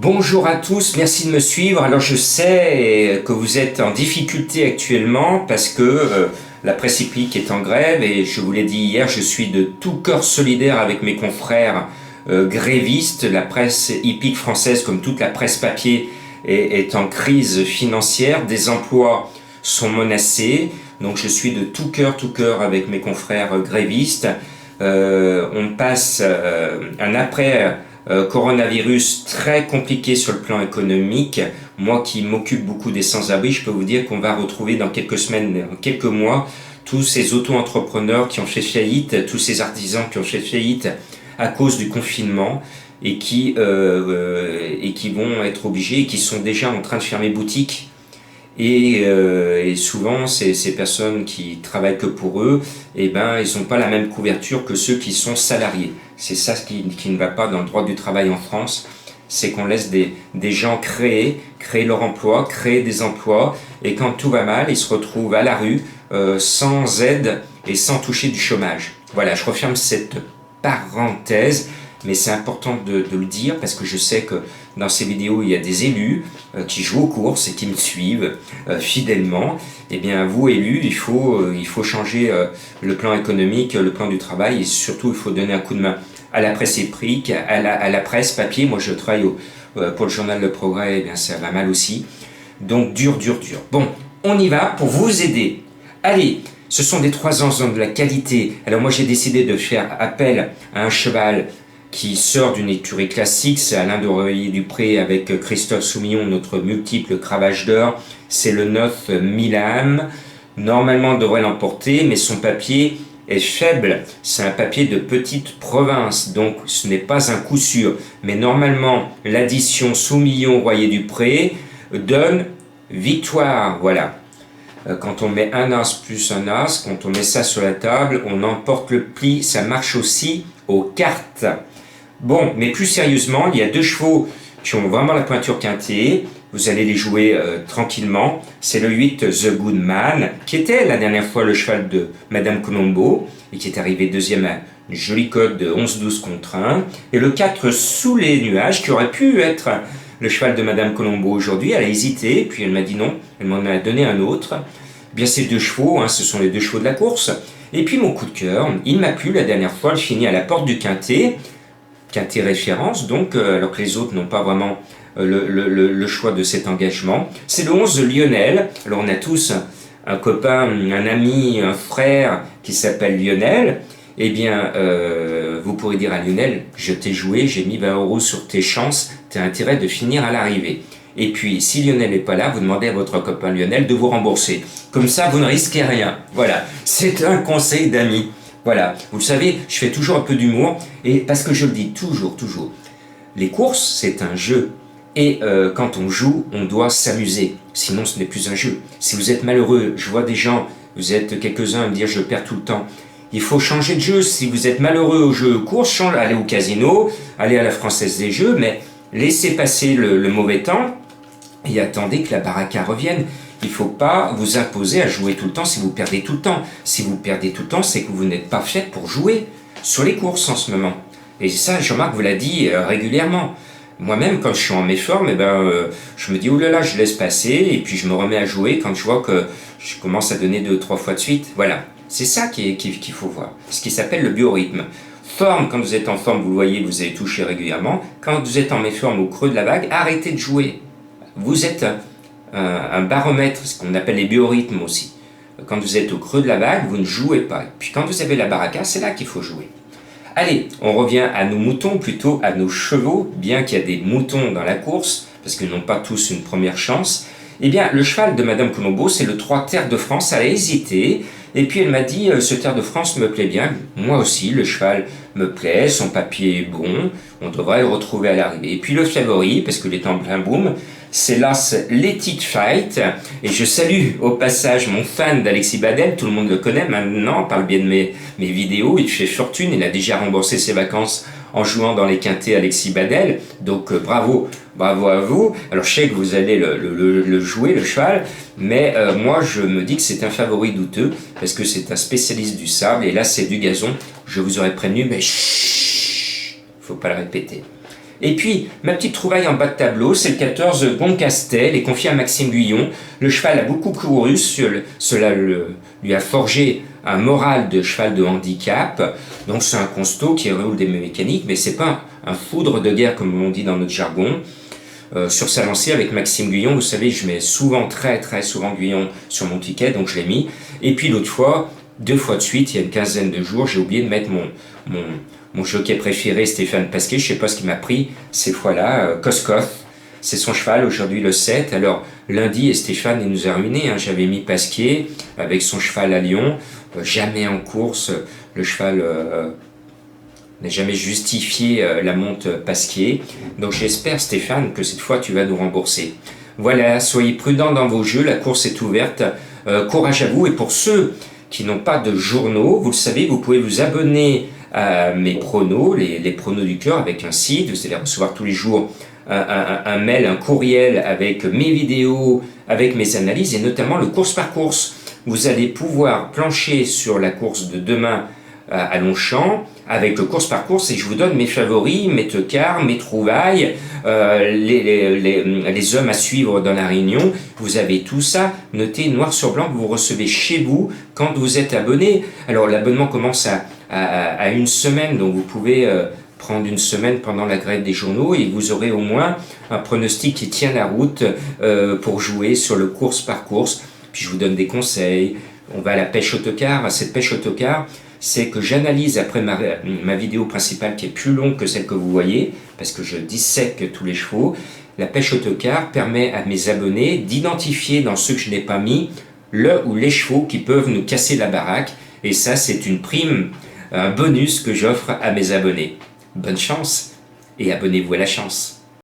Bonjour à tous, merci de me suivre. Alors je sais que vous êtes en difficulté actuellement parce que la presse hippique est en grève et je vous l'ai dit hier, je suis de tout cœur solidaire avec mes confrères grévistes. La presse hippique française, comme toute la presse papier, est en crise financière. Des emplois sont menacés, donc je suis de tout cœur avec mes confrères grévistes. On passe un après coronavirus très compliqué sur le plan économique. Moi qui m'occupe beaucoup des sans-abri, je peux vous dire qu'on va retrouver dans quelques semaines, quelques mois, tous ces auto-entrepreneurs qui ont fait faillite, tous ces artisans qui ont fait faillite à cause du confinement et qui vont être obligés et qui sont déjà en train de fermer boutique. Et souvent, ces personnes qui travaillent que pour eux, ils n'ont pas la même couverture que ceux qui sont salariés. C'est ça qui ne va pas dans le droit du travail en France, c'est qu'on laisse des gens créer leur emploi, créer des emplois, et quand tout va mal, ils se retrouvent à la rue, sans aide et sans toucher du chômage. Voilà, je referme cette parenthèse, mais c'est important de le dire parce que je sais que dans ces vidéos, il y a des élus qui jouent aux courses et qui me suivent fidèlement. Eh bien, vous, élus, il faut changer le plan économique, le plan du travail et surtout, il faut donner un coup de main à la presse écrite, à la presse papier. Moi, je travaille pour le journal Le Progrès, eh bien, ça va mal aussi. Donc, dur. Bon, on y va pour vous aider. Allez, ce sont des 3 ans de la qualité. Alors moi, j'ai décidé de faire appel à un cheval qui sort d'une écurie classique, c'est Alain de Royer-Dupré avec Christophe Soumillon, notre multiple cravache d'or. C'est le 9 Milan. Normalement, on devrait l'emporter, mais son papier est faible. C'est un papier de petite province, donc ce n'est pas un coup sûr. Mais normalement, l'addition Soumillon-Royer-Dupré donne victoire. Voilà. Quand on met un as plus un as, quand on met ça sur la table, on emporte le pli. Ça marche aussi aux cartes. Bon, mais plus sérieusement, il y a 2 chevaux qui ont vraiment la pointure quintée. Vous allez les jouer tranquillement. C'est le 8 The Good Man, qui était la dernière fois le cheval de Madame Colombo, et qui est arrivé deuxième à une jolie cote de 11-12 contre 1. Et le 4 Sous les nuages, qui aurait pu être le cheval de Madame Colombo aujourd'hui. Elle a hésité, puis elle m'a dit non. Elle m'en a donné un autre. Eh bien, ces 2 chevaux, ce sont les 2 chevaux de la course. Et puis mon coup de cœur, il m'a plu la dernière fois, je finis à la porte du quintet. Quintet référence, donc, alors que les autres n'ont pas vraiment le choix de cet engagement. C'est le 11 de Lionel. Alors on a tous un copain, un ami, un frère qui s'appelle Lionel. Eh bien, vous pourrez dire à Lionel, je t'ai joué, j'ai mis 20 € sur tes chances, tu as intérêt de finir à l'arrivée. Et puis, si Lionel n'est pas là, vous demandez à votre copain Lionel de vous rembourser. Comme ça, vous ne risquez rien. Voilà, c'est un conseil d'ami. Voilà, vous le savez, je fais toujours un peu d'humour, et parce que je le dis toujours, les courses, c'est un jeu, et quand on joue, on doit s'amuser, sinon ce n'est plus un jeu. Si vous êtes malheureux, je vois des gens, vous êtes quelques-uns à me dire je perds tout le temps, il faut changer de jeu. Si vous êtes malheureux au jeu course, allez au casino, allez à la Française des Jeux, mais laissez passer le mauvais temps, et attendez que la baraka revienne. Il ne faut pas vous imposer à jouer tout le temps si vous perdez tout le temps. Si vous perdez tout le temps, c'est que vous n'êtes pas fait pour jouer sur les courses en ce moment. Et ça, Jean-Marc vous l'a dit régulièrement. Moi-même, quand je suis en méforme, je me dis, oh là là, je laisse passer, et puis je me remets à jouer quand je vois que je commence à donner 2-3 fois de suite. Voilà, c'est ça qu'il faut voir. Ce qui s'appelle le biorhythme. Forme, quand vous êtes en forme, vous voyez, vous allez toucher régulièrement. Quand vous êtes en méforme au creux de la vague, arrêtez de jouer. Vous êtes un baromètre, ce qu'on appelle les biorhythmes aussi. Quand vous êtes au creux de la vague, vous ne jouez pas. Puis quand vous avez la baraka, c'est là qu'il faut jouer. Allez, on revient à nos moutons, plutôt à nos chevaux, bien qu'il y a des moutons dans la course, parce qu'ils n'ont pas tous une première chance. Eh bien, le cheval de Madame Colombo, c'est le 3 Terre de France. Elle a hésité, et puis elle m'a dit, ce Terre de France me plaît bien. Moi aussi, le cheval me plaît, son papier est bon, on devrait le retrouver à l'arrivée. Et puis le favori, parce qu'il est en plein boom, c'est l'as Let It Fight, et je salue au passage mon fan d'Alexis Badel, tout le monde le connaît maintenant par le biais de mes vidéos, il fait fortune, il a déjà remboursé ses vacances en jouant dans les quintets Alexis Badel, donc bravo à vous. Alors je sais que vous allez le jouer, le cheval, mais moi je me dis que c'est un favori douteux, parce que c'est un spécialiste du sable, et là c'est du gazon, je vous aurais prévenu, mais chut, faut pas le répéter. Et puis, ma petite trouvaille en bas de tableau, c'est le 14 Goncastel, et confié à Maxime Guyon. Le cheval a beaucoup couru, cela lui a forgé un moral de cheval de handicap. Donc c'est un costaud qui roule des mécaniques, mais c'est pas un foudre de guerre comme on dit dans notre jargon. Sur sa lancée avec Maxime Guyon, vous savez, je mets souvent, très souvent Guyon sur mon ticket, donc je l'ai mis. Et puis l'autre fois, 2 fois de suite, il y a une quinzaine de jours, j'ai oublié de mettre mon jockey préféré, Stéphane Pasquier. Je sais pas ce qui m'a pris ces fois-là. Koskov, c'est son cheval, aujourd'hui le 7. Alors lundi, et Stéphane il nous a ruinés, hein. J'avais mis Pasquier avec son cheval à Lyon. Jamais en course, le cheval n'a jamais justifié la monte Pasquier. Donc j'espère, Stéphane, que cette fois tu vas nous rembourser. Voilà, soyez prudents dans vos jeux, la course est ouverte. Courage à vous. Et pour ceux qui n'ont pas de journaux, vous le savez, vous pouvez vous abonner à mes pronos, les pronos du cœur, avec un site. Vous allez recevoir tous les jours un mail, un courriel avec mes vidéos, avec mes analyses, et notamment le course par course. Vous allez pouvoir plancher sur la course de demain à Longchamp avec le course par course, et je vous donne mes favoris, mes teucards, mes trouvailles, les hommes à suivre dans la Réunion. Vous avez tout ça noté noir sur blanc que vous recevez chez vous quand vous êtes abonné. Alors l'abonnement commence à 1 semaine, donc vous pouvez prendre 1 semaine pendant la grève des journaux, et vous aurez au moins un pronostic qui tient la route pour jouer sur le course par course. Puis je vous donne des conseils. On va à la pêche au teucard. Cette pêche au teucard, c'est que j'analyse après ma vidéo principale qui est plus longue que celle que vous voyez, parce que je dissèque tous les chevaux. La pêche au teucard permet à mes abonnés d'identifier dans ceux que je n'ai pas mis le ou les chevaux qui peuvent nous casser la baraque. Et ça, c'est une prime, un bonus que j'offre à mes abonnés. Bonne chance et abonnez-vous à la chance.